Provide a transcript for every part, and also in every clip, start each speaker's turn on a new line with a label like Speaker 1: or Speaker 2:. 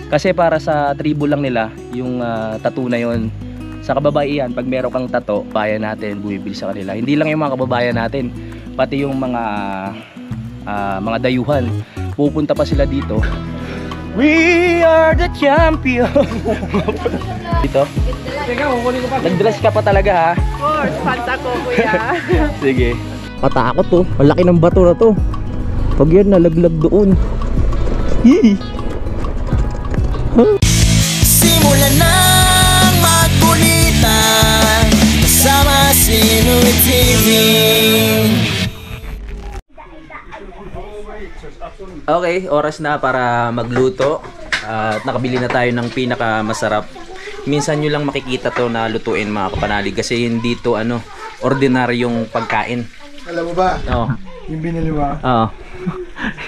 Speaker 1: Kasi para sa tribo lang nila yung tattoo na yon. Sa kababaihan, pag meron kang tattoo, bayan natin bumibili sa kanila. Hindi lang yung mga kababayan natin, pati yung mga dayuhan. Pupunta pa sila dito. We are the champion. Dito. Nag-dress ka pa talaga ha?
Speaker 2: Of course, fanta ko kuya.
Speaker 1: Sige. Patakot to. Malaki ng bato na to. Pag yan nalaglag doon. Yee. Huh?
Speaker 3: Simulan ng magkulitan kasama si Nuit TV.
Speaker 1: Okay, oras na para magluto. At nakabili na tayo ng pinakamasarap. Minsan nyo lang makikita to na lutuin mga kapanalig kasi hindi to ordinaryong pagkain.
Speaker 4: Alam mo ba?
Speaker 1: Oo.
Speaker 4: Yung binili mo?
Speaker 1: Oo.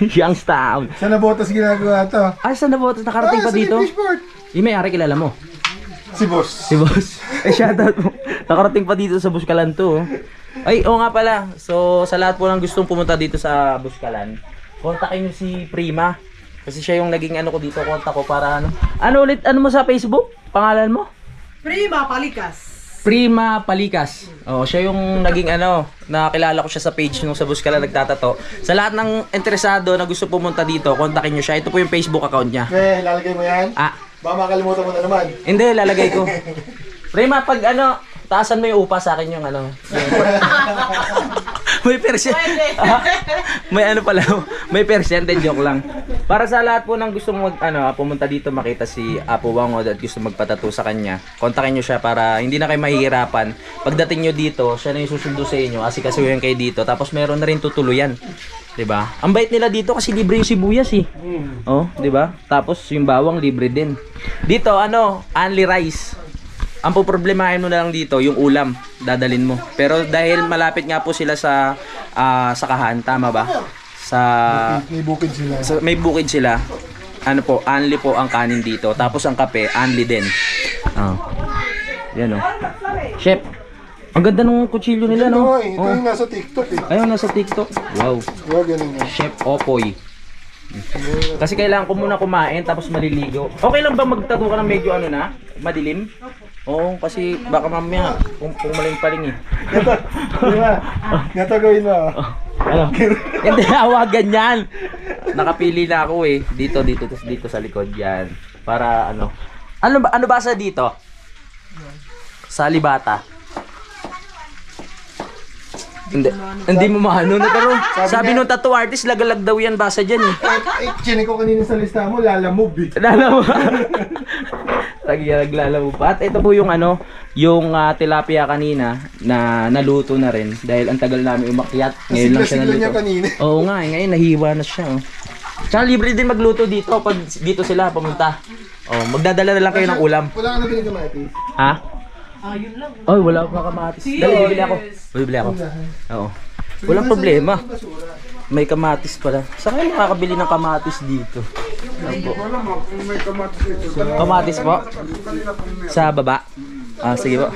Speaker 1: Young style.
Speaker 4: Sa Nabotas ginagawa to.
Speaker 1: Ay, saan na ba? Nakarating pa dito? Yung may-ari kilala mo?
Speaker 4: Si boss.
Speaker 1: Si boss. Eh, shoutout mo. Nakarating pa dito sa Buskalan to. Ay, oo nga pala. So, sa lahat po ng gustong pumunta dito sa Buskalan, kontakin nyo si Prima. Kasi siya yung naging ko dito, kontak ko para Ano ulit, mo sa Facebook? Pangalan mo?
Speaker 2: Prima Palikas.
Speaker 1: Prima Palikas. Oh, siya yung naging nakilala ko siya sa page nung sa Buskalan nagtatato. Sa lahat ng interesado na gusto pumunta dito, kontakin nyo siya. Ito po yung Facebook account niya.
Speaker 4: Eh, lalagay mo yan? Baka makalimutan mo na naman.
Speaker 1: Hindi, lalagay ko. Prima, pag taasan mo yung upa sa akin yung may percent. May pala, may percentage, joke lang. Para sa lahat po ng gusto pumunta dito makita si Apo Wangod at gusto magpatato sa kanya, kontakin nyo siya para hindi na kayo mahihirapan. Pagdating nyo dito, siya na yung susundo sa inyo, asikasuhin kayo dito, tapos meron na rin tutuluyan. 'Di ba? Ang bait nila dito kasi libre yung sibuyas eh. Oh, 'di ba? Tapos yung bawang libre din. Dito only rice. Ang poproblemahin mo na lang dito, yung ulam, dadalin mo. Pero dahil malapit nga po sila sa sakahan, tama ba?
Speaker 4: May bukid sila.
Speaker 1: May bukid sila. Only po ang kanin dito. Tapos ang kape, only din. Yan Chef, ang ganda ng kutsilyo nila, no?
Speaker 4: Ito yung nasa TikTok eh.
Speaker 1: Ayun, nasa TikTok. Wow.
Speaker 4: Ganun nga.
Speaker 1: Chef Opoy. Kasi kailangan ko muna kumain tapos maliligo. Okay lang ba magtato ka ng medyo madilim? Oo, kasi baka mamaya kung maling-paling eh.
Speaker 4: Ito gawin mo.
Speaker 1: Hindi, awag ganyan. Nakapili na ako eh. Dito sa likod yan. Para Ano ba sa dito? Sa libata. Hindi mo maano na pero sabi nung tattoo artist lagalag daw yan basa diyan eh.
Speaker 4: Chinek ko kanina sa lista mo, lalamove eh.
Speaker 1: Lalamove. Naglalamove pa. At ito po yung yung tilapia kanina na naluto na rin dahil ang tagal namin umakyat. Ngayon lang siya naluto. Oo nga, ngayon nahiwa na siya. Tsaka libre din magluto dito pag dito sila pumunta. Magdadala na lang kayo ng ulam.
Speaker 4: Wala ka na binigay kamatis?
Speaker 1: Ha?
Speaker 2: Yun lang.
Speaker 1: Oy, wala akong kamatis. Dali, bibili ako. Oo. Walang problema. May kamatis pala. Saan kayo makakabili ng kamatis dito?
Speaker 4: Wala mo, kung may kamatis dito.
Speaker 1: Kamatis po? Sa baba? Sige po.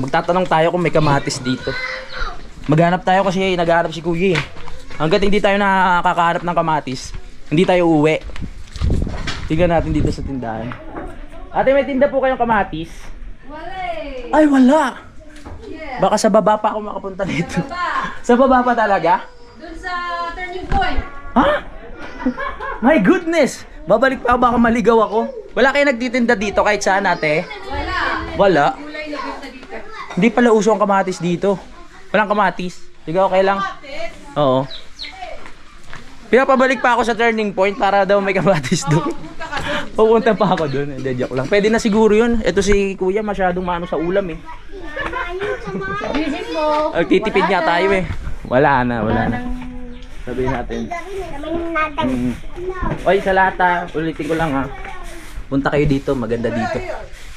Speaker 1: Magtatanong tayo kung may kamatis dito. Maghanap tayo kasi naghahanap si Kuya eh. Hanggat hindi tayo nakakahanap ng kamatis, hindi tayo uuwi. Tingnan natin dito sa tindahan. Ate, may tinda po kayong kamatis?
Speaker 2: Wala eh.
Speaker 1: Ay, wala.
Speaker 2: Yeah.
Speaker 1: Baka sa baba pa ako makapunta dito. Sa baba pa talaga?
Speaker 2: Doon sa turning point.
Speaker 1: Ha? My goodness! Babalik pa ako, baka maligaw ako. Wala kayo nagtitinda dito kahit saan, ate? Wala.
Speaker 2: Kulay na dito.
Speaker 1: Hindi pala uso ang kamatis dito. Walang kamatis. Sige, okay lang. Oo. Pinapabalik pa ako sa turning point para daw may kamatis doon. Pupunta pa ako doon. Hindi, joke lang. Pwede na siguro yun. Ito si Kuya masyadong sa ulam eh. Titipid nga tayo eh. Wala na. Sabihin natin. Oy, sa lahat ulitin ko lang punta kayo dito, maganda dito.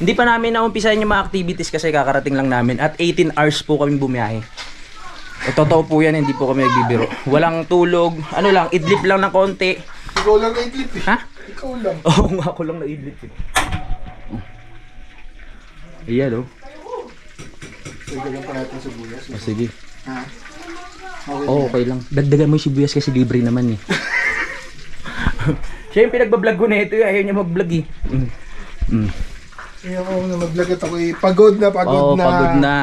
Speaker 1: Hindi pa namin naumpisahan yung mga activities kasi kakarating lang namin. At 18 hours po kami bumiyahe. Totoo po yan, hindi po kami nagbibiro. Walang tulog, idlip lang ng konti.
Speaker 4: Ikaw lang na idlip eh.
Speaker 1: Ha?
Speaker 4: Ikaw lang.
Speaker 1: Oo nga, ako lang na idlip eh. Ayan
Speaker 4: Sige lang pa natin sibuyas.
Speaker 1: sige.
Speaker 4: Ha?
Speaker 1: Okay lang. Dagdagan mo yung sibuyas kasi libre naman eh. Siya yung pinagbablog ko na ito, ayaw niya mag-vlog eh.
Speaker 4: Kaya ako na mag-vlog at ako pagod na, pagod
Speaker 1: Oo,
Speaker 4: na.
Speaker 1: pagod na.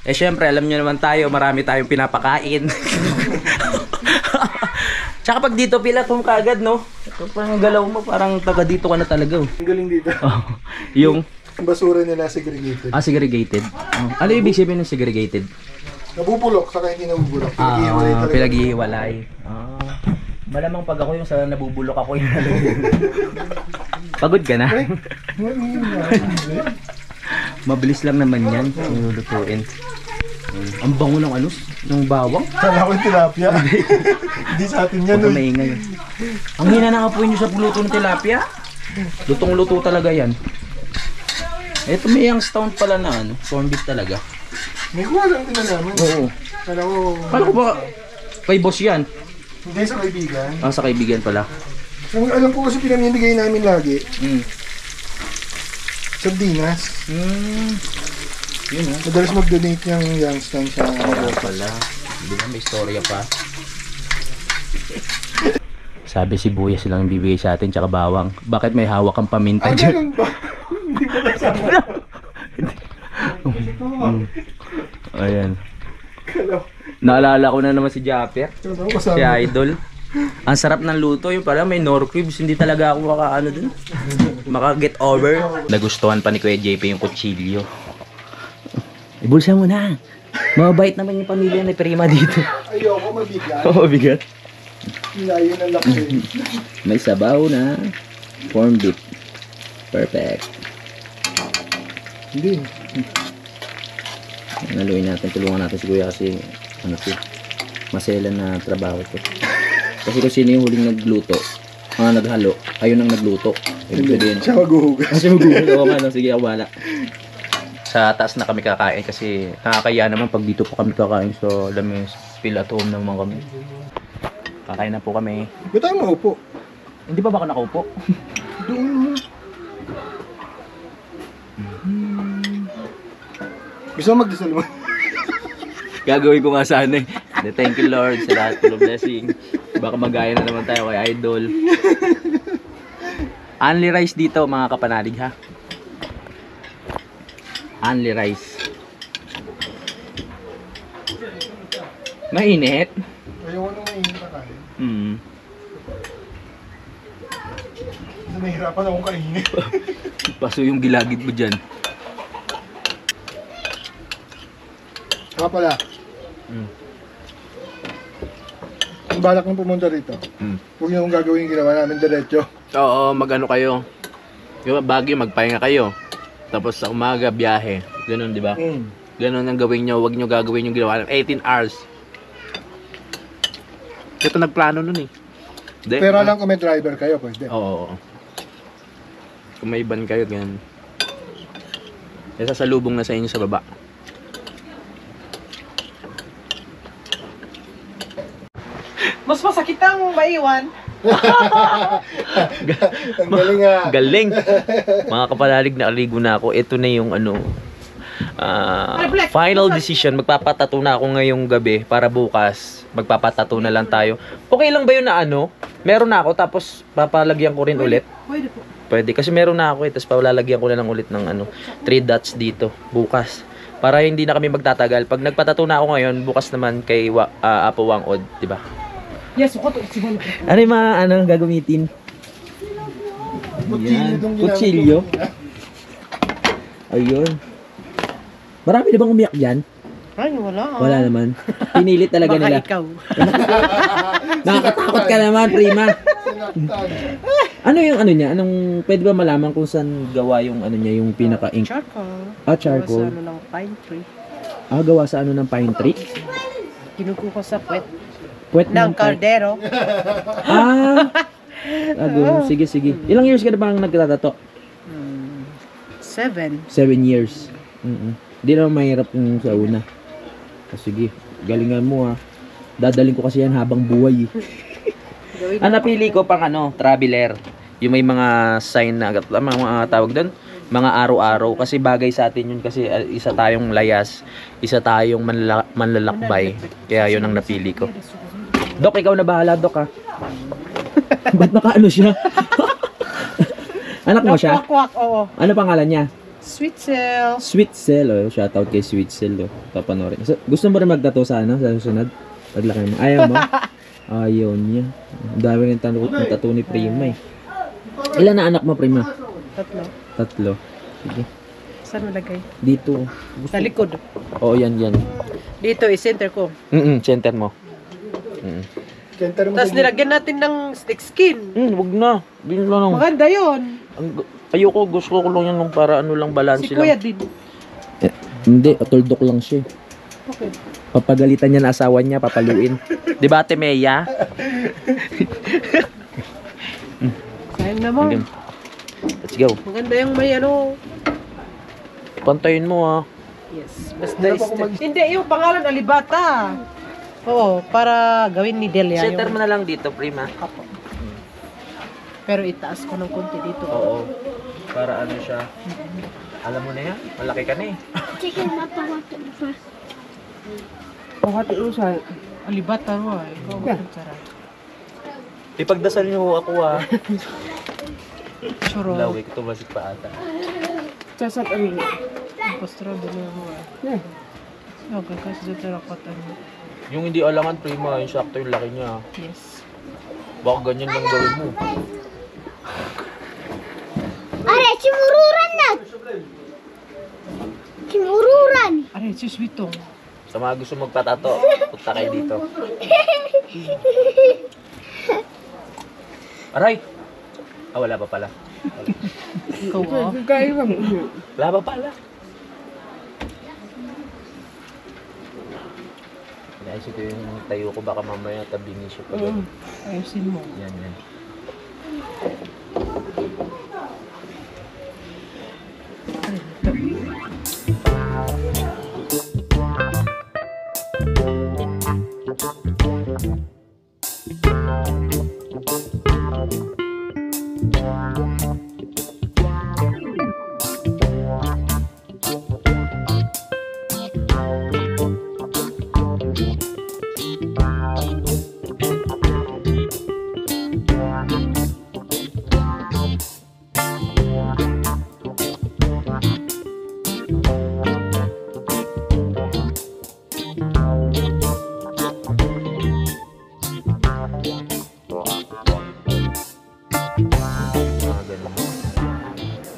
Speaker 1: Eh syempre, alam niyo naman tayo, marami tayong pinapakain. Tsaka pag dito pilatom ka agad, no? Parang galaw mo, parang taga dito ka na talaga. Oh.
Speaker 4: Ang galing dito.
Speaker 1: Yung,
Speaker 4: Ang basura nila segregated.
Speaker 1: segregated. Ano ibig sabihin ng segregated?
Speaker 4: Nabubulok, saka hindi nabubulok. Pinag-iwalay talaga.
Speaker 1: Pinag-ihiwalay. Malamang pag ako yung sa nabubulok ako yung Pagod ka na? Mabilis lang naman yan. Nilulutuin. Ang bango ng alos, ng bawang.
Speaker 4: Kala ko yung tilapia. Hindi sa atin yan.
Speaker 1: Huwag ka maingay. Ang hina na nga po nyo sa luto ng tilapia. Lutong-luto talaga yan. Ito may youngstown pala na ano, corned beef talaga.
Speaker 4: May kuha lang din na naman.
Speaker 1: Oo. Kala ko ba kay boss yan?
Speaker 4: Hindi sa kaibigan.
Speaker 1: Sa kaibigan pala.
Speaker 4: Ang alam ko kasi pinamimigay namin lagi. Sardinas.
Speaker 1: Yun oh.
Speaker 4: Madalas mag-donate yung youngstown sa
Speaker 1: Pala. Hindi ba may istorya pa? Sabi si Buya silang bibigay sa atin tsaka bawang. Bakit may hawak kang paminta dyan?
Speaker 4: ganun ba? Hindi ko nasama.
Speaker 1: Ayan. Naalala ko na naman si Japper. Si Idol. Ang sarap ng luto. Yung pala may nor cubes. Hindi talaga ako maka-ano dun. Maka-get over. Nagustuhan pa ni Kuya JP yung kutsilyo. Ibulsa mo na. Mabait naman yung pamilya ni Prima dito.
Speaker 4: Ayoko mabigat.
Speaker 1: Oo, bigat.
Speaker 4: Layo ng laki.
Speaker 1: May sabaw na corned beef. Perfect.
Speaker 4: Hindi.
Speaker 1: Naluin natin, tulungan natin si Kuya kasi ano to, masela na trabaho to. Kasi kung sino yung huling nagluto, naghalo, ayun ang nagluto. Ibig sabihin,
Speaker 4: Siya maghuhugas.
Speaker 1: kasi magugulo ako nga, sige ako wala. Sa taas na kami kakain kasi nakakaya naman pag dito po kami kakain so lamis feel at home naman kami. Kakain na po kami.
Speaker 4: Ba't tayo maupo?
Speaker 1: Hindi pa ba ako nakaupo?
Speaker 4: Doon mo. Gusto mo magdasal mo?
Speaker 1: Gagawin ko nga sana eh. Thank you Lord sa lahat ng blessing. Baka magaya na naman tayo kay Idol. Only rice dito mga kapanalig ha. Only rice. Mainit.
Speaker 4: Ayoko nung mainit na kain. Nahihirapan akong kainin.
Speaker 1: Paso yung gilagid mo dyan.
Speaker 4: Saka pala. Ang balak nung pumunta rito. Huwag niyo kung gagawin yung ginawa namin diretso.
Speaker 1: Oo, mag-ano kayo. Yung Baguio, magpahinga kayo. Tapos sa umaga, biyahe. Ganun, di ba? Ganun ang gawin nyo. Huwag nyo gagawin yung ginawa. 18 hours. Ito nagplano nun eh. Di,
Speaker 4: Pero lang kung may driver kayo, pwede.
Speaker 1: Oo. Kung may van kayo, ganun. E sasalubong na sa inyo sa baba.
Speaker 5: Mas masakit ang maiwan.
Speaker 4: Ang galing nga.
Speaker 1: Galing! Mga kapalalig, nakaligo na ako. Ito na yung ano, final decision. Magpapatato na ako ngayong gabi para bukas. Magpapatato na lang tayo. Okay lang ba yun na ano? Meron na ako tapos papalagyan ko rin ulit?
Speaker 5: Pwede po.
Speaker 1: Pwede. Kasi meron na ako eh. Tapos palalagyan ko na lang ulit ng ano, 3 dots dito. Bukas. Para hindi na kami magtatagal. Pag nagpatato na ako ngayon, bukas naman kay Apo Wangod. Diba?
Speaker 5: Yes, ako to. Siguro.
Speaker 1: Ano yung mga ano gagamitin? Yan. Kutsilyo. Ayun. Marami na bang umiyak dyan?
Speaker 5: Ay, wala.
Speaker 1: Wala naman. Pinilit talaga
Speaker 5: Baka
Speaker 1: nila.
Speaker 5: ikaw.
Speaker 1: Nakakatakot ka naman, Prima. Ano yung ano niya? Anong pwede ba malaman kung saan gawa yung ano niya, yung pinaka-ink?
Speaker 5: Charcoal.
Speaker 1: Charcoal.
Speaker 5: Gawa sa ano ng pine tree.
Speaker 1: Gawa sa ano ng pine tree?
Speaker 5: Kinuko ko sa puwet
Speaker 1: Puwet
Speaker 5: ng kardero.
Speaker 1: Sige, sige. Ilang years ka na bang nagtatato?
Speaker 5: 7.
Speaker 1: 7 years. Hindi naman mahirap yung sa una. Sige, galingan mo ha. Dadaling ko kasi yan habang buhay eh. Ang napili ko pang ano, traveler. Yung may mga sign na, mga tawag doon, mga araw-araw. Kasi bagay sa atin yun kasi isa tayong layas, isa tayong manlalakbay. Kaya yun ang napili ko. Dok, ikaw na bahala, Dok ha. Ba't nakaano siya? Anak mo siya?
Speaker 5: Nakwak-kwak, oo.
Speaker 1: Ano pangalan niya?
Speaker 5: Sweet cell.
Speaker 1: Sweet Cell, oh. Shoutout kay Sweet Cell, oh. Papanorin. So, gusto mo rin magtato sa ano? Sa susunod? Paglaki mo. Ayaw mo? Ayaw niya. Ang dami rin tato ni Prima, eh. Ilan na anak mo, Prima?
Speaker 5: 3.
Speaker 1: 3. Sige.
Speaker 5: Saan malagay?
Speaker 1: Dito.
Speaker 5: Sa likod.
Speaker 1: Oo, yan.
Speaker 5: Dito, i-center ko.
Speaker 1: Center mo.
Speaker 4: Center mo
Speaker 5: Tapos
Speaker 4: sa
Speaker 5: nilagyan natin ng stick skin.
Speaker 1: Wag na. Din lang.
Speaker 5: Maganda yun.
Speaker 1: Ayoko, gusto ko lang yan nung para ano lang, balance
Speaker 5: Si
Speaker 1: lang.
Speaker 5: Kuya din.
Speaker 1: Hindi, tuldok lang siya.
Speaker 5: Okay.
Speaker 1: Papagalitan niya na asawa niya, papaluin. Di ba, Ate Meya?
Speaker 5: Sayang naman.
Speaker 1: Let's go.
Speaker 5: Maganda yung may ano.
Speaker 1: Pantayin mo, ha.
Speaker 5: Yes. Basta hindi, yung pangalan Alibata. Oo, para gawin ni Delia.
Speaker 1: Center mo na lang dito, Prima.
Speaker 5: Apo. Pero itaas ko ng konti dito.
Speaker 1: Oo. Para ano siya. Alam mo na yan, malaki ka na eh.
Speaker 5: Pahati usay. Alibata mo ay. Sarap.
Speaker 1: Ipagdasal niyo ako, ha.
Speaker 5: Churo.
Speaker 1: Lawik, tumasik pa ata.
Speaker 5: Sasat ang postura dito mo ay. Yeah. Okay, kasi dito rakatan mo.
Speaker 1: Yung hindi alangan, Prima, yung sakto yung laki niya.
Speaker 5: Yes.
Speaker 1: Baka ganyan lang gawin mo.
Speaker 6: Are, cimururan na! Cimururan!
Speaker 5: Are, siswitong.
Speaker 1: Sa mga gusto magpatato, punta kayo dito. Aray! Ah, wala pa pala.
Speaker 5: Ikaw ah.
Speaker 1: Wala pa pala. Naisip ko yung tayo ko, baka mamaya tabingin siya pa.
Speaker 5: Ayusin mo.
Speaker 1: Yan.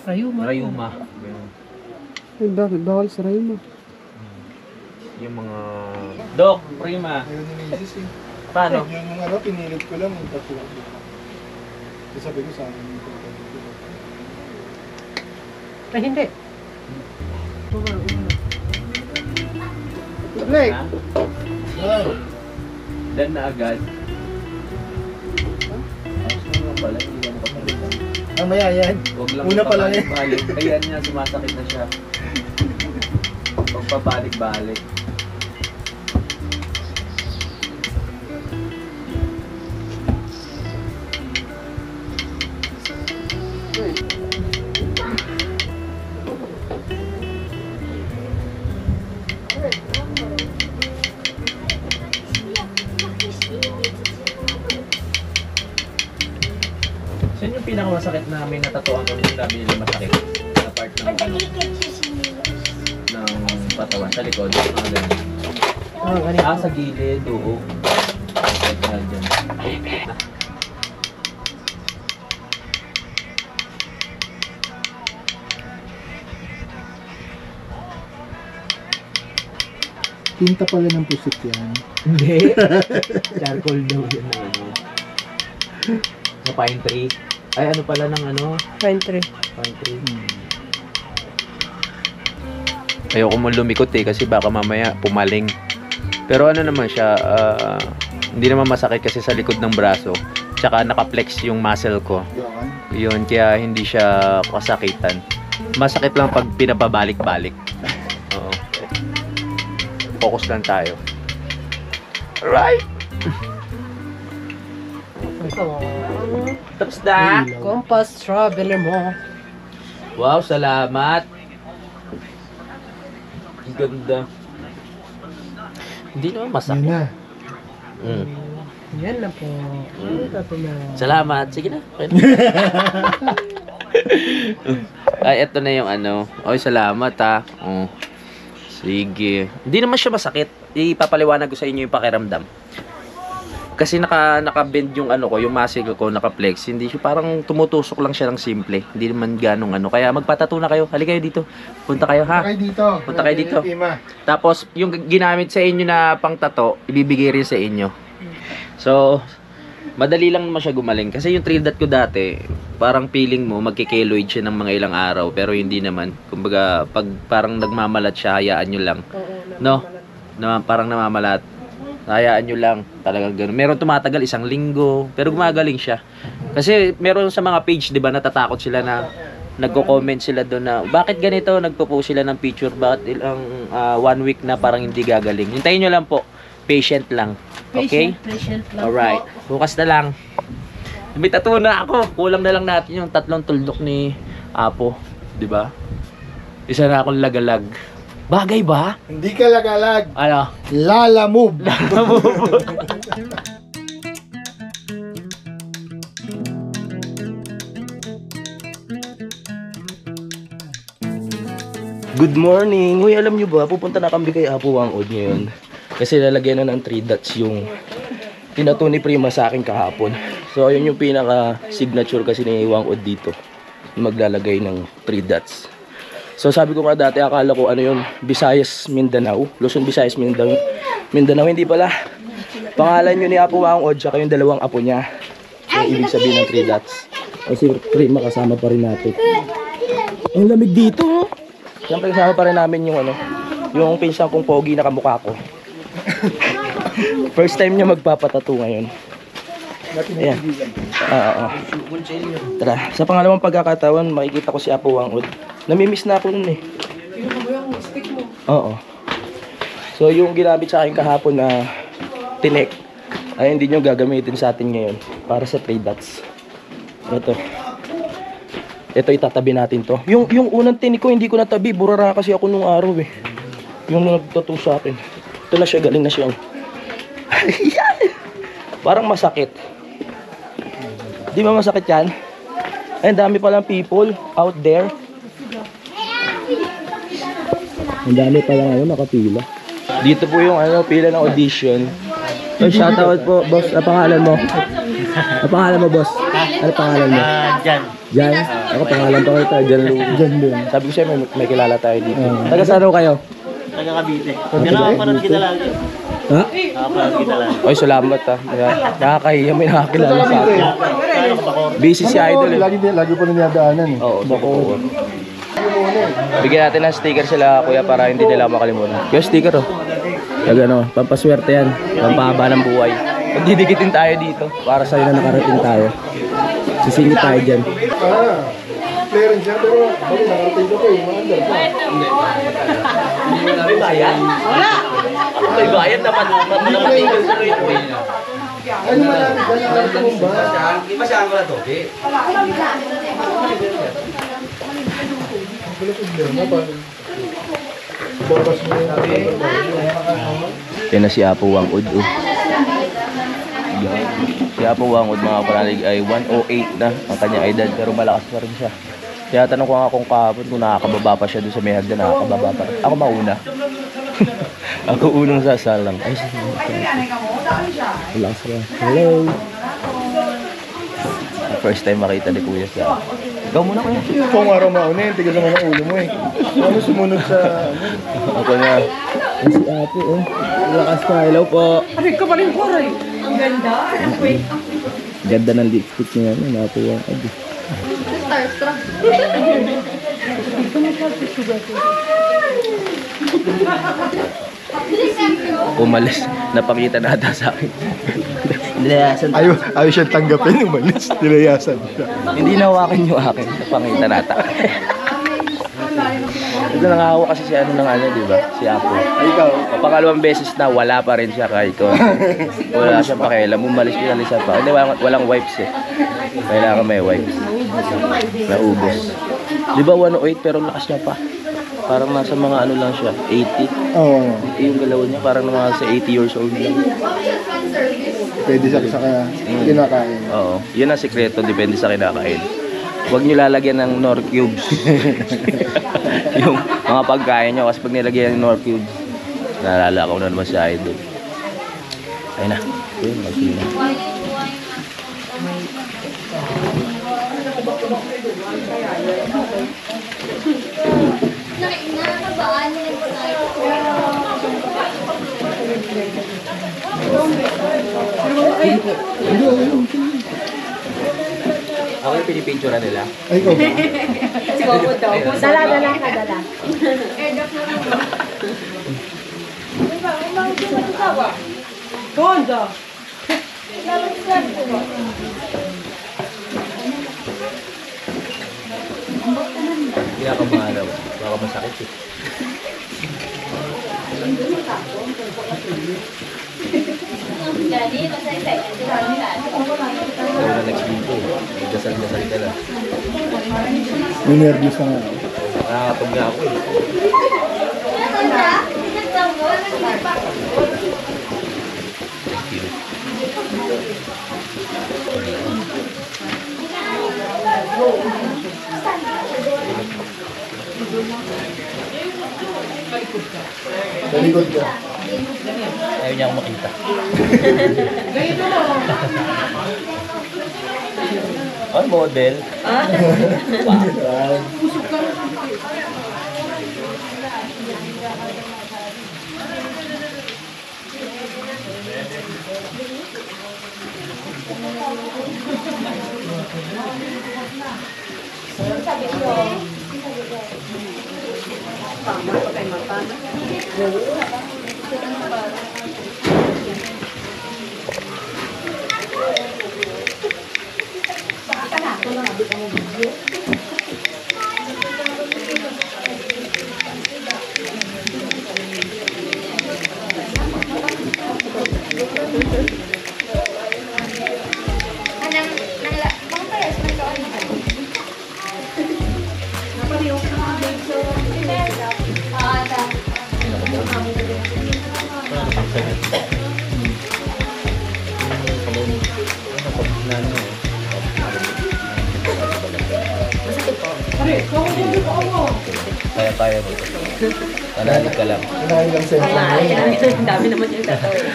Speaker 5: Rayuma.
Speaker 1: Rayuma.
Speaker 5: Ay, bakit? Bawal sa Rayuma.
Speaker 1: Yung mga... Dok, Prima.
Speaker 4: Ayun yung misis eh.
Speaker 1: Paano?
Speaker 4: Yung ano, pinilit ko lang yung tatlo. Kasi sabi ko sa akin yung tatlo.
Speaker 5: Ay, hindi.
Speaker 4: Blake!
Speaker 1: Ha? Dan na agad. Pala, hindi mo kapalitan.
Speaker 4: Mamaya yan.
Speaker 1: Huwag lang
Speaker 4: Una pa lang eh.
Speaker 1: pabalik-balik. Kaya niya sumasakit na siya. Huwag pabalik-balik. Saan yung pinakamasakit na may natatuan ko yung sabi nila masakit? Sa part ng, ng patawan, sa likod, mga ganyan. Ah, sa gilid, oo. Dyan, dyan.
Speaker 4: Tinta pala ng pusit yan.
Speaker 1: Hindi. Charcoal daw yun na ano. Sa pine tree. Ay, ano pala ng ano?
Speaker 5: Pine tree.
Speaker 1: Pine tree. Ayoko mo lumikot eh kasi baka mamaya pumaling. Pero ano naman siya, hindi naman masakit kasi sa likod ng braso. Tsaka nakaplex yung muscle ko. Yun, kaya hindi siya kasakitan. Masakit lang pag pinababalik-balik. Oo. Focus lang tayo. Alright! Tapos na!
Speaker 5: Compass traveler mo.
Speaker 1: Wow, salamat! Ang ganda. Hindi naman
Speaker 4: Yan
Speaker 1: masakit.
Speaker 4: na.
Speaker 1: Mm.
Speaker 5: Yan na po. Ano ka po na?
Speaker 1: Salamat. Sige na. Okay na. Ay, eto na yung ano. Oy, salamat ha. Oh. Sige. Hindi naman siya masakit. Ipapaliwanag ko sa inyo yung pakiramdam. Kasi naka-bend yung ano ko, yung muscle ko, naka-flex. Hindi siya, parang tumutusok lang siya ng simple. Hindi naman ganong ano. Kaya magpatato na kayo. Halika kayo dito. Punta kayo ha. Punta kayo dito. Tapos, yung ginamit sa inyo na pang tato, ibibigay rin sa inyo. So, madali lang naman siya gumaling. Kasi yung 3 dot ko dati, parang feeling mo, magkikeloid siya ng mga ilang araw. Pero hindi naman. Kumbaga, pag parang nagmamalat siya, hayaan nyo lang. No? Parang namamalat. Hayaan nyo lang. Talagang gano'n. Meron tumatagal 1 linggo. Pero gumagaling siya. Kasi meron sa mga page, di ba, natatakot sila na nagko-comment sila doon na bakit ganito? Nagpo-post sila ng picture. Bakit ilang 1 week na parang hindi gagaling? Hintayin nyo lang po. Patient lang. Okay?
Speaker 5: Patient lang
Speaker 1: Alright. Bukas na lang. May tattoo na ako. Kulang na lang natin yung 3 tuldok ni Apo. Di ba? Isa na akong lagalag. Bagay ba?
Speaker 4: Hindi ka lagalag.
Speaker 1: Ano?
Speaker 4: Lalamove.
Speaker 7: Good morning! Uy, alam nyo ba, pupunta na kami kay Apo Wangod ngayon. Kasi lalagyan na ng 3 dots yung tinato ni Prima sa akin kahapon. So, ayun yung pinaka-signature kasi ni Wangod dito. Maglalagay ng 3 dots. So, sabi ko nga dati, akala ko ano yun, Visayas, Mindanao. Luzon, Visayas, Mindanao. Hindi pala. Pangalan yun ni Apo Wangod, tsaka yung 2 apo niya. So, ibig sabihin ng 3 dots. Kasi Prima kasama pa rin natin. Ang lamig dito, oh. Siyempre kasama pa rin namin yung ano, yung pinsan kong pogi na kamukha ko. First time niya magpapatato ngayon. Ayan. Tara, sa pangalawang pagkakataon, makikita ko si Apo Wangod. Namimiss na ako nun eh. Oo. So yung ginamit sa akin kahapon na tinik, ay hindi nyo gagamitin sa atin ngayon para sa 3 dots. Ito itatabi natin to. Yung unang tinik ko hindi ko natabi, burara kasi ako nung araw eh. Yung nagtattoo sa akin. Ito na siya, galing na siya. Parang masakit. Di ba masakit yan? Ay, dami palang people out there. Ang dami pala ngayon nakapila. Dito po yung ano, pila ng audition. So, shoutout po, boss. Ano pangalan mo? Ano pangalan mo, boss? Ano pangalan mo? Jan. Ako pangalan pa kita, Jan Lu. Sabi ko siya, may kilala tayo dito. Taga saan kayo?
Speaker 8: Taga Cavite. Nakapanood kita lagi.
Speaker 7: Ha?
Speaker 8: Nakapanood kita lagi.
Speaker 7: Ay, salamat ha. Nakakahiya, may nakakilala sa akin. Busy si Idol eh.
Speaker 4: Lagi pa nangyadaanan eh.
Speaker 7: Oo, Bacoor. Bigyan natin ng sticker sila kuya para hindi nila makalimutan. Yung sticker oh. Yung ano, pampaswerte yan. Pampahaba ng buhay. Magdidikitin tayo dito para sa'yo na nakarating tayo. Sisingit tayo dyan.
Speaker 4: Clearance yan, pero bakit nakarating ko po yung mga under pa.
Speaker 1: May bayan? Wala! May bayan naman. Matigil sa rito eh.
Speaker 4: Ano malapit dyan, nakarating mo ba?
Speaker 1: Iba siya ang wala to.
Speaker 4: Babas mo yung
Speaker 7: Yan na si Apo Wangod. Si Apo Wangod mga panalig ay 108 na ang kanyang edad pero malakas pa rin siya. Kaya tanong ko nga kung kahapon kung nakakababa pa siya doon sa may hagdan, nakakababa pa rin. Ako mauna. Ako unang sasalang. Ay, relax lang. Hello. First time makita ni Kuya sa ikaw muna kuya.
Speaker 4: kung araw maunin, tigas naman ang ulo mo eh. Ano sumunod sa...
Speaker 7: Ako na. Ay, si Apo oh. Lakas pa. Hello po.
Speaker 5: Aray ka pa rin po, Ray. Ang ganda.
Speaker 7: Ganda ng lipstick niya. Ano, Apo Wangod.
Speaker 2: Starstruck.
Speaker 7: Umalis. Napakita na ata sa akin. Nilayasan.
Speaker 4: Ayaw siyang tanggapin, umalis. Nilayasan siya.
Speaker 7: Hindi nawakan yung akin. Napakita na ata. Ito nangahawa kasi si ano ng ano, di ba? Si Apo.
Speaker 4: Ay, ikaw.
Speaker 7: Pangalawang beses na wala pa rin siya kahit ko. Wala siyang pakialam. Umalis pinalisan pa. Hindi, walang wipes eh. Kailangan may wipes. Naubos. Di ba 108 pero lakas niya pa. Parang nasa mga ano lang siya, 80.
Speaker 4: Oo.
Speaker 7: Yung galaw niya parang nasa 80 years old lang.
Speaker 4: Pwede siya sa kinakain.
Speaker 7: Oo. Yun ang sikreto, depende sa kinakain. Huwag nyo lalagyan ng Knorr cubes. Yung mga pagkain nyo. Kasi pag nilagyan ng Knorr cubes, naalala ko na naman si Idol. Ayun na. Ayun, mag-sila. Ako yung pinipintura nila.
Speaker 4: Ay, ikaw ba?
Speaker 2: Dala ka, dala.
Speaker 5: Kondo!
Speaker 7: Hindi ako mahalaw. Baka masakit eh. Ikaw na next dito eh. Dasal-dasal ka lang.
Speaker 4: May nervous ka nga.
Speaker 7: Nakakatog na ako eh.
Speaker 4: Sa likod ka.
Speaker 7: Ayaw niya akong makita. Oh, model. Wow. Kaya mo. Tanalig ka lang.
Speaker 4: Kinahin lang sa'yo.
Speaker 2: Dami naman yung tatawin.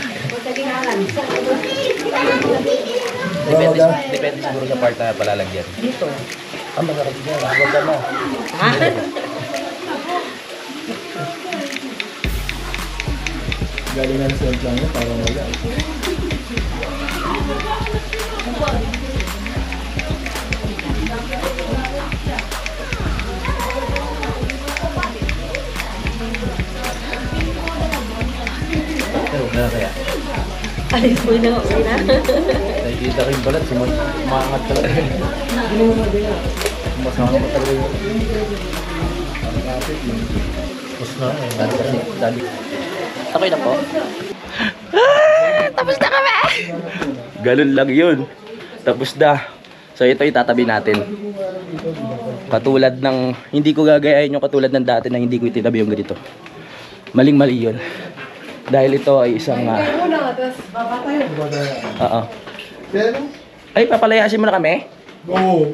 Speaker 7: Depende siguro sa part na palalagyan. Dito. Ang masarap niya. Huwag ka na.
Speaker 4: Galing nga sa lang yun, parang wala.
Speaker 7: Pero na kaya.
Speaker 2: Alis mo na ako na.
Speaker 7: Nakikita ko yung balat. Sumangat talaga. Masama mo talaga yun. Mas na eh. Dali. Okay na po.
Speaker 2: Tapos na kami!
Speaker 7: Galon lang yun. Tapos na. So ito itatabi natin. Katulad ng, hindi ko gagayahin yung katulad ng dati na hindi ko itinabi yung ganito. Maling-mali yun. Dahil ito ay isang... Oo.
Speaker 4: Pero,
Speaker 7: Ay, papalayasin mo na kami?
Speaker 4: oo.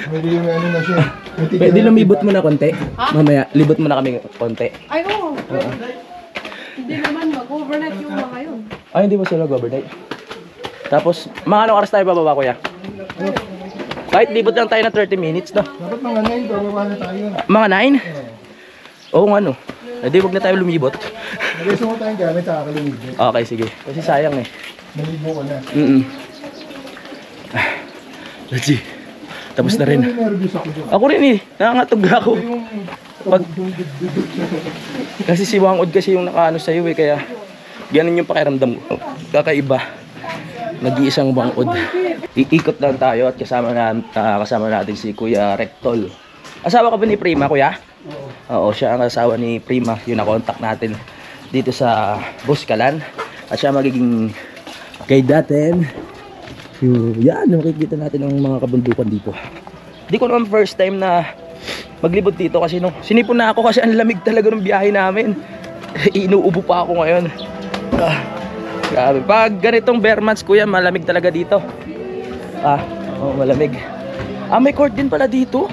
Speaker 4: Pwede yung ano na siya.
Speaker 7: Pwede lumibot mo na konti. Mamaya, libot mo na kami konti.
Speaker 5: Ay, oo. Hindi naman mag-overnight yung mga yun.
Speaker 7: Ay, hindi ba sila overnight? Tapos, mga anong oras tayo bababa, kuya? Kahit libot lang tayo na 30 minutes, no?
Speaker 4: Dapat mga 9, bababa na tayo.
Speaker 7: Mga 9? Oo nga, no. Hindi, wag na tayo lumibot.
Speaker 4: Nag-iso mo tayong gamit sa kakalumigit.
Speaker 7: Okay, sige. Kasi sayang eh.
Speaker 4: Nalibo ko na.
Speaker 7: Let's see. Tapos na rin.
Speaker 4: May nervous ako doon.
Speaker 7: Ako rin eh. Nangangatog ako.
Speaker 4: Yung
Speaker 7: Pag- Kasi si Wangod kasi yung nakaano sa'yo eh. Kaya ganun yung pakiramdam ko. Kakaiba. Nag-iisang Wangod. Iikot lang tayo at kasama natin si Kuya Rectol. Asawa ka ba ni Prima, Kuya? Oo, siya ang asawa ni Prima. Yung na-contact natin dito sa Buskalan. At siya magiging guide natin. So, yan, makikita natin ang mga kabundukan dito. Di ko naman first time na maglibot dito kasi nung sinipon na ako kasi ang lamig talaga ng biyahe namin. Inuubo pa ako ngayon. Grabe. Pag ganitong bare months, kuya, malamig talaga dito. Oo, malamig. May court din pala dito.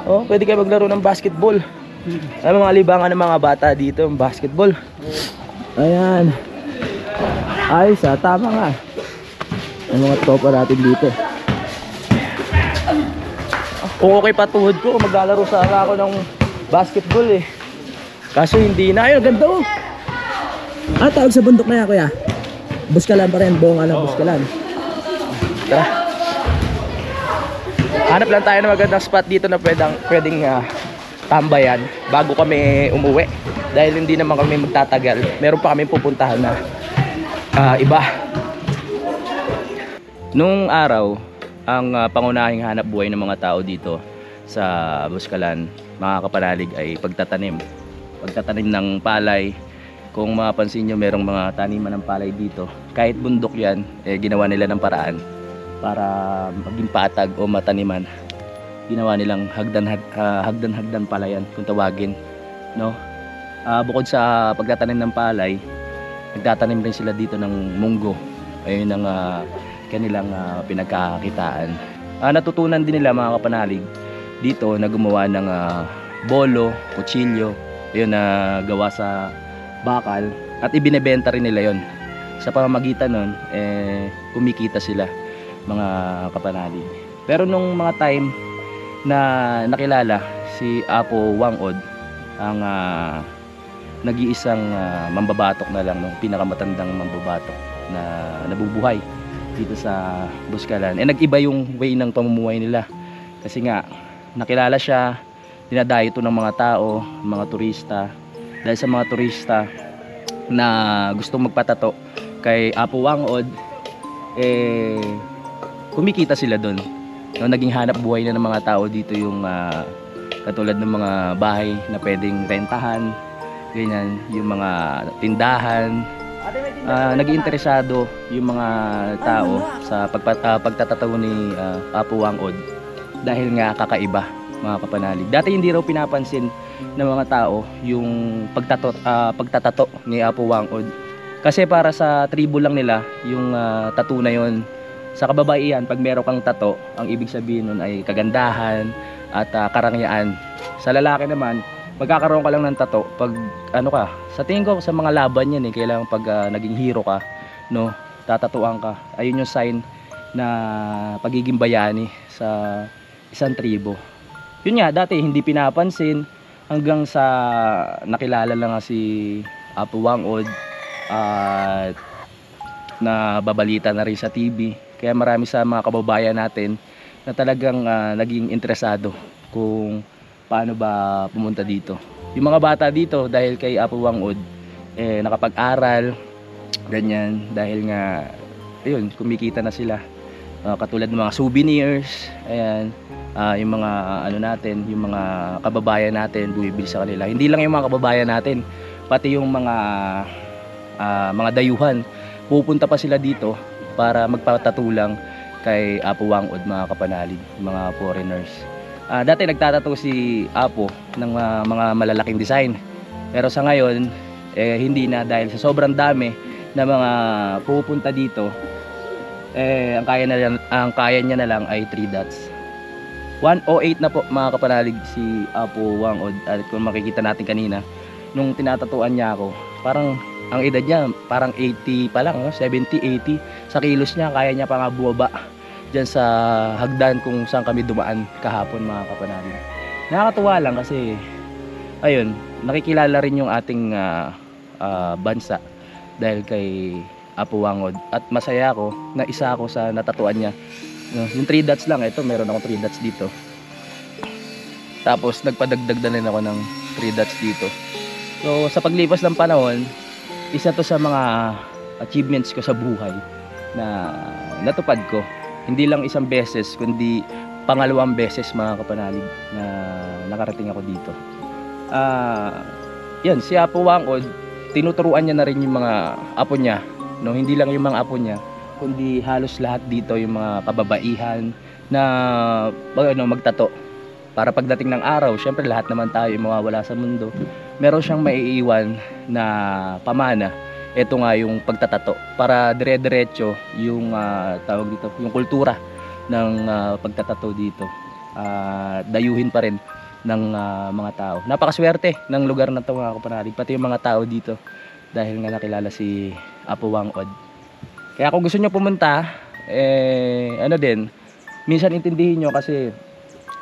Speaker 7: Oh, pwede kayo maglaro ng basketball. Ay, mga libangan ng mga bata dito, yung basketball. Ayan. Ayos tama nga. Ang mga tropa natin dito. Kung okay pa tuhod ko, maglalaro sana ako ng basketball eh. Kaso hindi na. Ayun, ganda oh. Tawag sa bundok na yan, kuya. Buskalan pa rin, buong buskalan. Tara. Hanap lang tayo ng magandang spot dito na pwedeng tambayan bago kami umuwi. Dahil hindi naman kami magtatagal. Meron pa kami pupuntahan na iba. Nung araw, ang pangunahing hanap buhay ng mga tao dito sa Buskalan, mga kapanalig, ay pagtatanim. Pagtatanim ng palay. Kung mapapansin nyo, merong mga taniman ng palay dito. Kahit bundok yan, ginawa nila ng paraan para maging patag o mataniman. Ginawa nilang hagdan-hagdan palayan kung tawagin, no? Bukod sa pagtatanim ng palay, nagtatanim rin sila dito ng munggo. Ayun ang kanilang pinagkakakitaan. Natutunan din nila, mga kapanalig, dito na gumawa ng bolo, kutsilyo, ayun na gawa sa bakal, at ibinebenta rin nila yon. Sa pamamagitan nun, kumikita sila, mga kapanalig. Pero nung mga time na nakilala si Apo Wangod, ang nag-iisang mambabatok na lang, no, pinakamatandang mambabatok na nabubuhay dito sa Buskalan, nag-iba yung way ng pamumuhay nila. Kasi nga, nakilala siya, dinadayo ito ng mga tao, mga turista. Dahil sa mga turista na gustong magpatato kay Apo Wangod, kumikita sila doon. No, naging hanap buhay na ng mga tao dito yung katulad ng mga bahay na pwedeng rentahan, ganyan, yung mga tindahan. Naging interesado yung mga tao sa pagtatato ni Apo Wangod dahil nga kakaiba, mga kapanalig. Dati hindi raw pinapansin ng mga tao yung pagtatato ni Apo Wangod. Kasi para sa tribo lang nila yung tattoo na yon. Sa kababaihan, pag meron kang tattoo, ang ibig sabihin nun ay kagandahan at karangyaan. Sa lalaki naman, magkakaroon ka lang ng tattoo pag sa tingin ko sa mga laban yan kailangan pag naging hero ka, no, tatatuan ka. Ayun yung sign na pagiging bayani sa isang tribo. Yun nga, dati hindi pinapansin hanggang sa nakilala lang si Apo Wangod at nababalita na rin sa TV. Kaya marami sa mga kababayan natin na talagang naging interesado kung paano ba pumunta dito. Yung mga bata dito, dahil kay Apo Wangod, nakapag-aral, ganyan, dahil nga, ayun, kumikita na sila. Katulad ng mga souvenirs, ayan, yung mga natin, yung mga kababayan natin, bumibili sa kanila. Hindi lang yung mga kababayan natin, pati yung mga dayuhan, pupunta pa sila dito para magpatatulang kay Apo Wangod, mga kapanalig, mga foreigners. Dati nagtatato si Apo ng mga malalaking design, pero sa ngayon hindi na, dahil sa sobrang dami na mga pupunta dito. Ang kaya niya na lang ay 3 dots. 108 na po, mga kapanalig, si Apo Wangod. At kung makikita natin kanina, nung tinatatuan niya ako, parang ang edad niya parang 80 pa lang, 70, 80. Sa kilos niya, kaya niya pa nga buwaba dyan sa hagdan kung saan kami dumaan kahapon, mga kapanalig. Nakakatuwa lang kasi ayun, nakikilala rin yung ating bansa dahil kay Apo Wangod. At masaya ako na isa ako sa natatuan niya. Yung 3 dots lang, ito meron ako 3 dots dito. Tapos nagpadagdag na rin ako ng 3 dots dito. So sa paglipas ng panahon, isa to sa mga achievements ko sa buhay na natupad ko. Hindi lang isang beses, kundi pangalawang beses, mga kapanalig, na nakarating ako dito. Yan, si Apo Wangod, tinuturuan niya na rin yung mga apo niya, no? Hindi lang yung mga apo niya, kundi halos lahat dito yung mga kababaihan na magtato. Para pagdating ng araw, syempre lahat naman tayo mawawala sa mundo. Meron siyang maiiwan na pamana. Ito nga yung pagtatato, para dire-diretso yung tawag dito, yung kultura ng pagtatato dito. Dayuhin pa rin ng mga tao. Napakaswerte ng lugar na ito mga kapanalig, pati yung mga tao dito dahil nga nakilala si Apo Wang Od. Kaya kung gusto nyo pumunta, ano din, minsan intindihin nyo kasi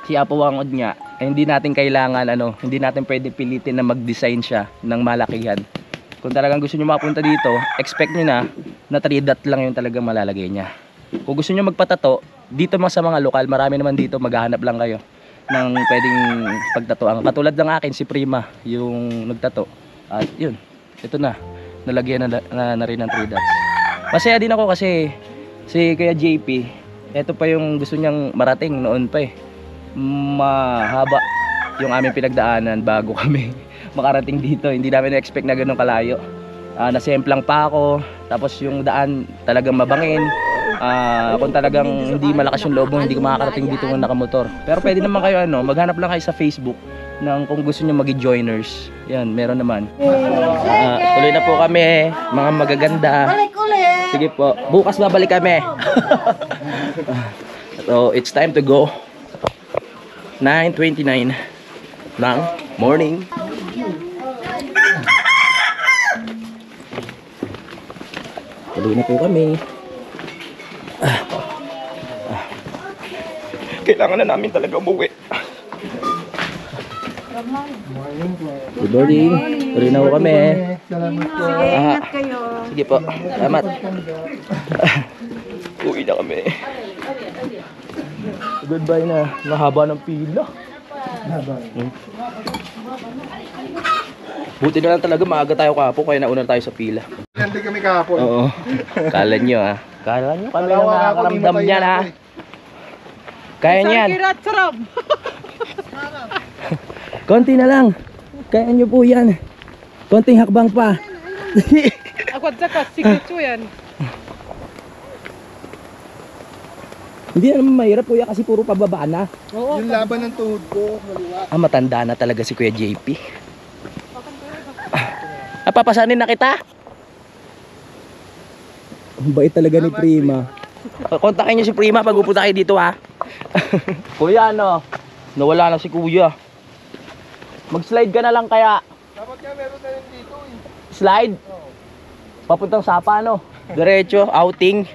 Speaker 7: si Apo Wang Od nga, hindi natin kailangan, hindi natin pwede pilitin na mag-design siya ng malakihan. Kung talagang gusto nyo makapunta dito, expect nyo na 3 dot lang yung talagang malalagay niya. Kung gusto nyo magpatato, dito sa mga lokal, marami naman dito, maghahanap lang kayo ng pwedeng pagtatoan. Katulad ng akin, si Prima, yung nagtato. At yun, ito na, nalagyan na rin ng 3 dots. Masaya din ako kasi si Kuya JP, ito pa yung gusto niyang marating noon pa eh. Mahaba yung aming pinagdaanan bago kami makarating dito. Hindi namin na-expect na ganun kalayo. Nasemplang pa ako, tapos yung daan talagang mabangin. Kung talagang hindi malakas yung loob mo, hindi ko makakarating dito ng nakamotor. Pero pwede naman kayo maghanap lang kayo sa Facebook ng kung gusto nyo maging joiners. Yan, meron naman. Tuloy na po kami, mga magaganda. Sige po, bukas babalik kami. So, it's time to go. 9:29 ng morning. Tuloy na po kami. Kailangan na namin talaga umuwi. Good morning. Tuloy na po kami.
Speaker 4: Salamat po.
Speaker 5: Ingat kayo.
Speaker 7: Sige po. Salamat. Uwi na kami. Goodbye na. Mahaba ng pila. Buti na lang talaga maaga tayo kahapon kaya nauna tayo sa pila.
Speaker 4: Hindi kami kahapon.
Speaker 7: Oo. Kala nyo Kala nyo kami lang nakakaramdam niyan Kaya niyan.
Speaker 5: Sarap.
Speaker 7: Konti na lang. Kaya nyo po yan. Konting hakbang pa.
Speaker 5: Ako at saka, signature yan.
Speaker 7: Hindi na naman mahirap kuya kasi puro pababa na.
Speaker 4: Yung laban ng tuhod ko, maliwa.
Speaker 7: Matanda na talaga si Kuya JP. Papasanin na kita. Ang bait talaga ni Prima. Kontakin niyo si Prima pag upunta kayo dito Kuya nawala na si Kuya. Mag-slide ka na lang kaya.
Speaker 4: Dapat nga meron na rin dito
Speaker 7: Slide? Papuntang Sapa Diretso, outing.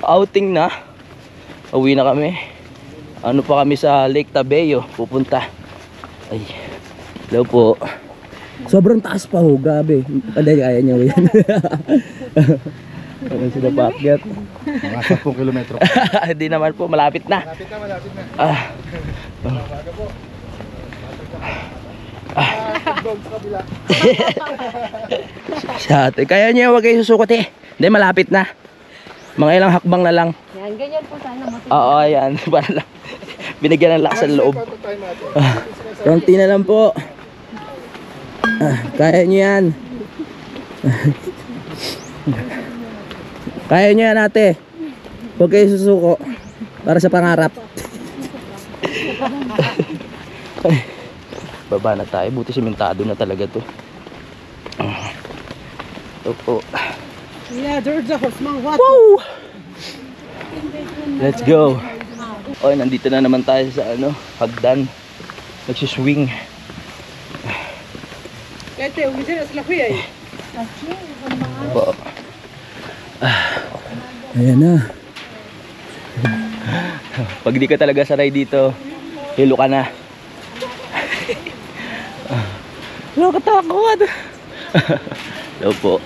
Speaker 7: Outing na. Uwi na kami. Pa kami sa Lake Tabeo pupunta. Ay. Hello po. Sobrang taas pa grabe. Kaya niya yan. Ano sila paakyat?
Speaker 4: Mga 10 kilometro.
Speaker 7: Hindi naman po, malapit na.
Speaker 4: Malapit na. Umaga po.
Speaker 7: Kaya niya huwag kayo susukot Hindi, malapit na. Mga ilang hakbang na lang.
Speaker 2: Yan, ganyan po sana.
Speaker 7: Oo, ayan. Para lang. Binigyan ng lakas ng loob. Konti na lang po. Kaya niyo yan. Kaya niyo yan ate. Huwag kayo susuko. Para sa pangarap. Baba na tayo. Buti simentado na talaga to. Ito po.
Speaker 5: Yeah, there's a horse.
Speaker 7: Woo! Let's go. Oh, nandito na naman tayo sa hagdan. Nagsiswing.
Speaker 5: Kaya umitin na sila kuya
Speaker 7: Po. Ayan na. Pag di ka talaga sanay dito, hilo ka na. Nakakatakot. Hello po.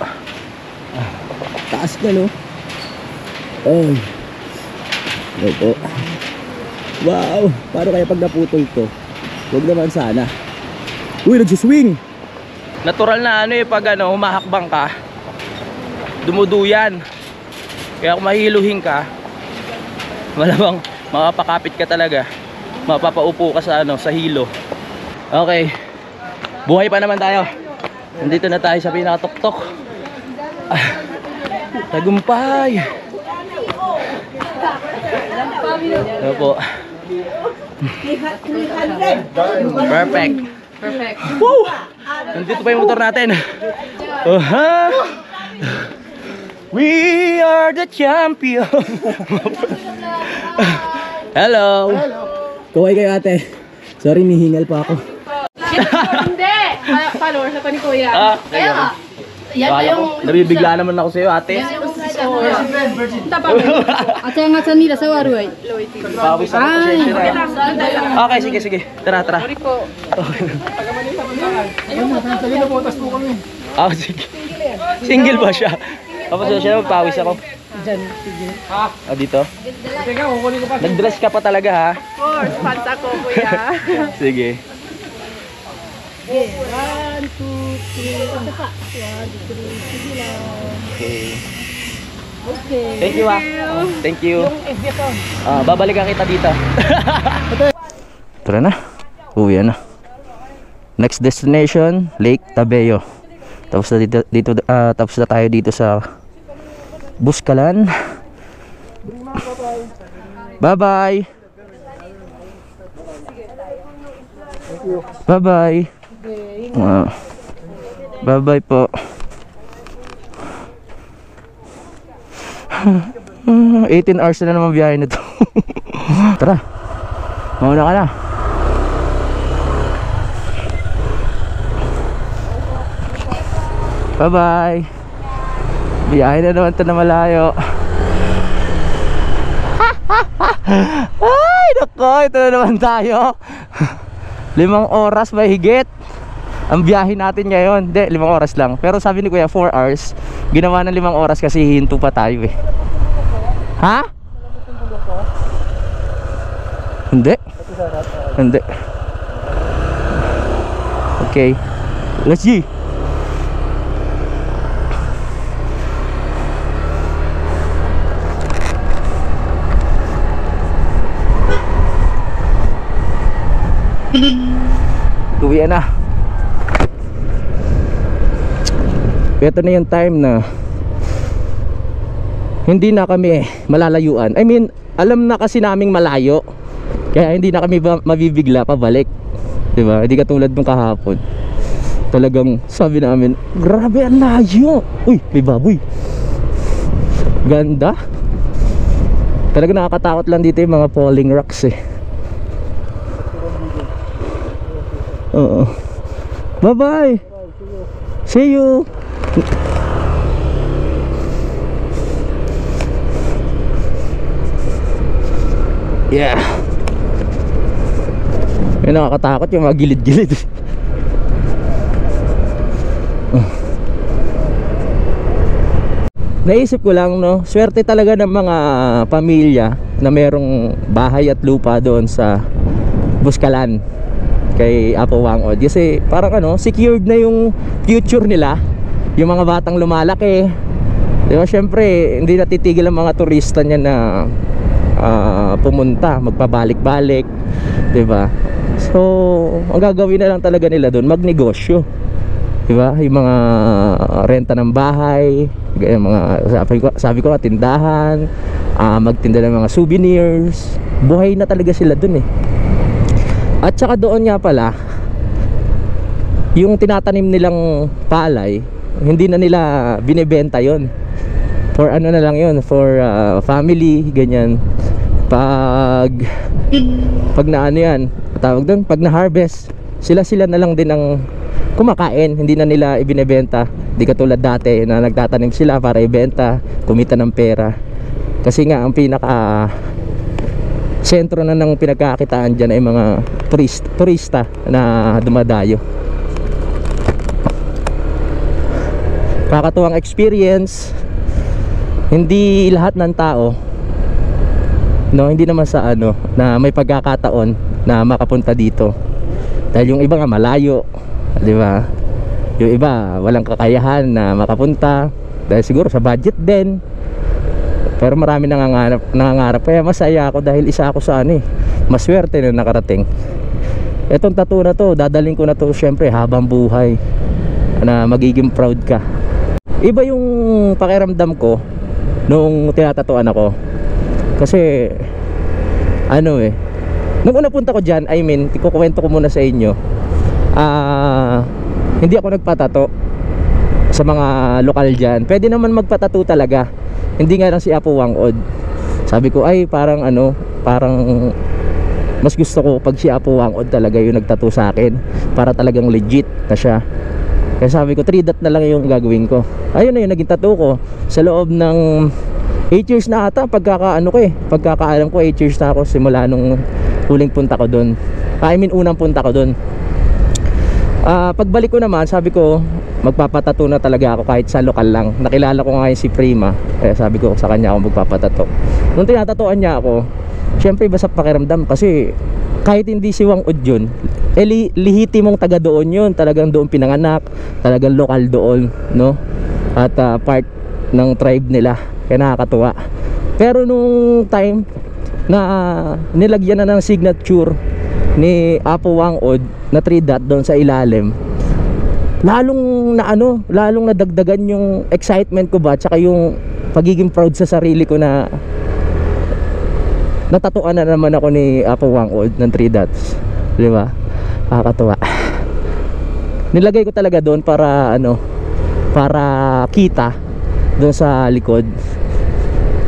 Speaker 7: Taas na Ay. Hello po. Wow. Paano kaya pag naputol to? Huwag naman sana. Uy, nagsiswing. Natural na pag humahakbang ka, dumuduyan. Kaya kung mahiluhin ka, malamang makapakapit ka talaga. Mapapaupo ka sa hilo. Okay. Buhay pa naman tayo. Nandito na tayo sa pinakatuktok. Tagumpay. Ano po? Perfect. Woo! Nandito pa yung motor natin. We are the champion. Hello. Kaway kayo ate. Sorry, nihingal pa ako.
Speaker 5: Hindi! Followers ako ni Kuya.
Speaker 7: Kaya nga. Yan pa yung... Nabibigla naman ako sa'yo ate.
Speaker 2: At nga sa nila sa waruay.
Speaker 7: Pawis ako po siya. Okay, sige. Tara.
Speaker 5: Sorry po.
Speaker 4: Sige na po, tas po kami.
Speaker 7: Sige. Single ba siya? Tapos siya magpawis ako.
Speaker 5: Diyan, sige.
Speaker 7: Dito? Nag-dress ka pa talaga ha?
Speaker 5: Of course, fans ako, Kuya.
Speaker 7: Sige.
Speaker 2: 1, 2, 3. Isa pa. 1, 2, 3. Sige lang.
Speaker 7: Okay.
Speaker 2: Okay.
Speaker 7: Thank you Thank you. Babalikan kita dito. Tara na. Uwi na. Next destination, Lake Tabeo. Tapos na tayo dito sa Buskalan. Bye-bye. Bye-bye. Bye-bye po. 18 hours na naman biyahe nito. Tara. Mauna ka na. Bye-bye. Biyahe na naman ito na malayo. Ay, nako, ito na naman tayo. 5 oras mahigit ang biyahe natin ngayon. Hindi, 5 oras lang. Pero sabi ni Kuya 4 hours. Ginawa ng 5 oras kasi hinto pa tayo eh. Ha? Hindi. Hindi. Okay. Let's go. Uwi na. Ito na yung time na hindi na kami malalayuan. I mean, alam na kasi naming malayo. Kaya hindi na kami mabibigla pabalik. Diba? Hindi katulad nung kahapon. Talagang sabi namin, grabe ang layo. Uy, may baboy. Ganda. Talagang nakakatakot lang dito yung mga falling rocks eh. Oo. Bye-bye. See you. Yeah. May nakakatakot yung mga gilid-gilid. Naisip ko lang, no, swerte talaga ng mga pamilya na merong bahay at lupa doon sa Buskalan kay Apo Wangod. Kasi parang ano, secured na yung future nila. Yung mga batang lumalaki. Diba, syempre hindi natitigil ang mga turista niya na pumunta, magpabalik-balik, 'di ba? So, ang gagawin na lang talaga nila doon, magnegosyo. 'Di ba? Yung mga renta ng bahay, yung mga sabi ko tindahan, magtinda ng mga souvenirs. Buhay na talaga sila doon eh. At saka doon nga pala, yung tinatanim nilang palay, hindi na nila binebenta 'yon. For ano na lang 'yon, for family, ganyan. Pag na ano yan, tawag doon, pag na-harvest, sila na lang din ang kumakain, hindi na nila ibinebenta. Di katulad dati na nagtatanim sila para ibenta, kumita ng pera. Kasi nga ang pinaka sentro na ng pinagkakitaan dyan ay mga turista na dumadayo. Kakatuwang experience. Hindi lahat ng tao, no, hindi naman sa ano na may pagkakataon na makapunta dito. Dahil yung iba nga malayo, di ba? Yung iba walang kakayahan na makapunta dahil siguro sa budget din. Pero marami nangangarap. Kaya masaya ako dahil isa ako sa ano eh, maswerte na nakarating. Etong tattoo na to, dadaling ko na to syempre habang buhay, na magiging proud ka. Iba yung pakiramdam ko nung tinatatuan ako. Kasi ano eh, nung una punta ko dyan, I mean, ikukwento ko muna sa inyo, hindi ako nagpatato sa mga lokal dyan. Pwede naman magpatato talaga.
Speaker 1: hindi nga lang si Apo Wangod. Sabi ko ay parang parang mas gusto ko pag si Apo Wangod talaga yung nagtattoo sa akin, para talagang legit na siya. Kaya sabi ko 3 dot na lang yung gagawin ko. Ayun na yung naging tattoo ko sa loob ng 8 years na ata. Pagkakaalam ko 8 years na ako simula nung huling punta ko doon. Unang punta ko doon. Pagbalik ko naman, sabi ko magpapatato na talaga ako kahit sa lokal lang. Nakilala ko ngayon si Prima, kaya sabi ko sa kanya ako magpapatato. Nung tinatatuan niya ako, syempre iba sa pakiramdam kasi kahit hindi si Wangod yun, lihiti mong taga doon yun, talagang doon pinanganak, talagang lokal doon, no? At part ng tribe nila, kaya nakakatuwa. Pero nung time na nilagyan na ng signature ni Apo Wangod na 3 dot doon sa ilalim, lalong nadagdagan yung excitement ko ba, tsaka yung pagiging proud sa sarili ko na natatuan na naman ako ni Apo Wangod ng 3 dots, di ba? Nakakatuwa. Nilagay ko talaga doon para para kita doon sa likod.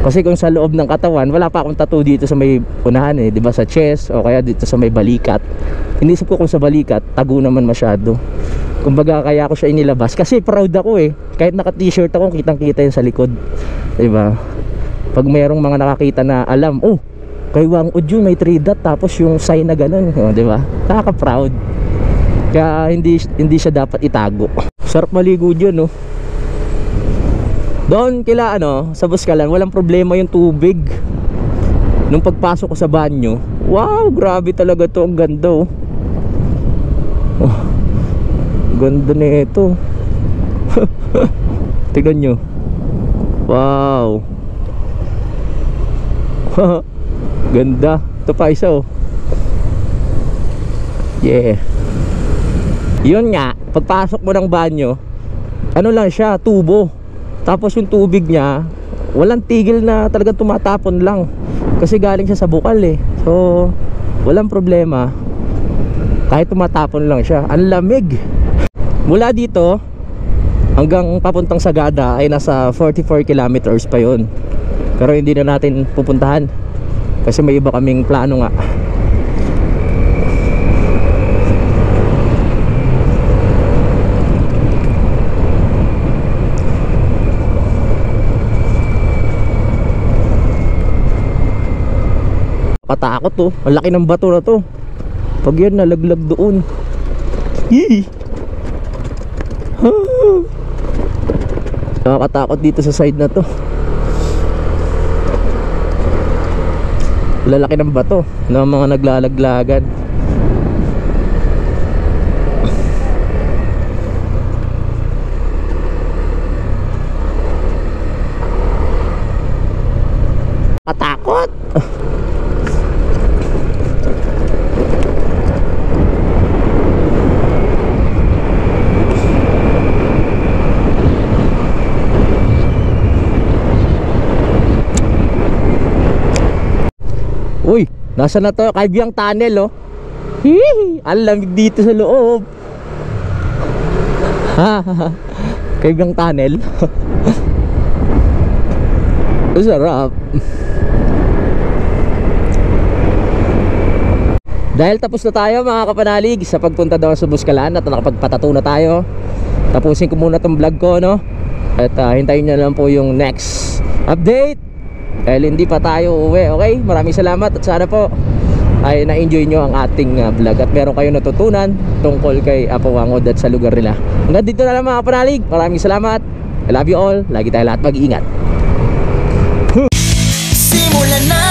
Speaker 1: Kasi kung sa loob ng katawan, wala pa akong tattoo dito sa may unahan di ba, sa chest o kaya dito sa may balikat. Inisip ko kung sa balikat, tago naman masyado. Kumbaga kaya ako siya inilabas kasi proud ako kahit naka t-shirt ako, kitang-kita yun sa likod, di ba? Pag mayroong mga nakakita na alam, kay Wangod yun may 3 dot tapos yung sign na ganun, di ba? Nakaka-proud. Kaya hindi siya dapat itago. Sarap maligo dyan, Doon kila sa Buskalan, walang problema yung tubig. Nung pagpasok ko sa banyo, wow, grabe talaga to, ang ganda ganda nito. Tignan nyo. Wow. Ganda. Ito pa isa yeah. Yun nga, pagpasok mo ng banyo, lang siya, tubo. Tapos yung tubig niya, walang tigil na, talagang tumatapon lang. Kasi galing siya sa bukal So, walang problema. Kahit tumatapon lang siya. Ang lamig. Mula dito hanggang papuntang Sagada ay nasa 44 kilometers pa yun. Pero hindi na natin pupuntahan kasi may iba kaming plano nga. Katakot ang laki ng bato na to. Pag yan nalaglag doon, nakakatakot dito sa side na to. Lalaki ng bato ng mga naglalaglagan. Katakot. Uy, nasa na to? Kaibiyang tunnel Hihi, ang lamig dito sa loob. Kaibiyang tunnel. Sarap. Dahil tapos na tayo mga kapanalig sa pagpunta daw sa Buskalan at nakapagpatato na tayo, tapusin ko muna tong vlog ko at hintayin nyo lang po yung next update. Dahil hindi pa tayo uwi, okay? Maraming salamat at sana po ay na-enjoy nyo ang ating vlog at meron kayo natutunan tungkol kay Apo Wangod at sa lugar nila. Hanggang dito na lang mga kapanalig. Maraming salamat. I love you all. Lagi tayo lahat mag-iingat.
Speaker 3: Simulan na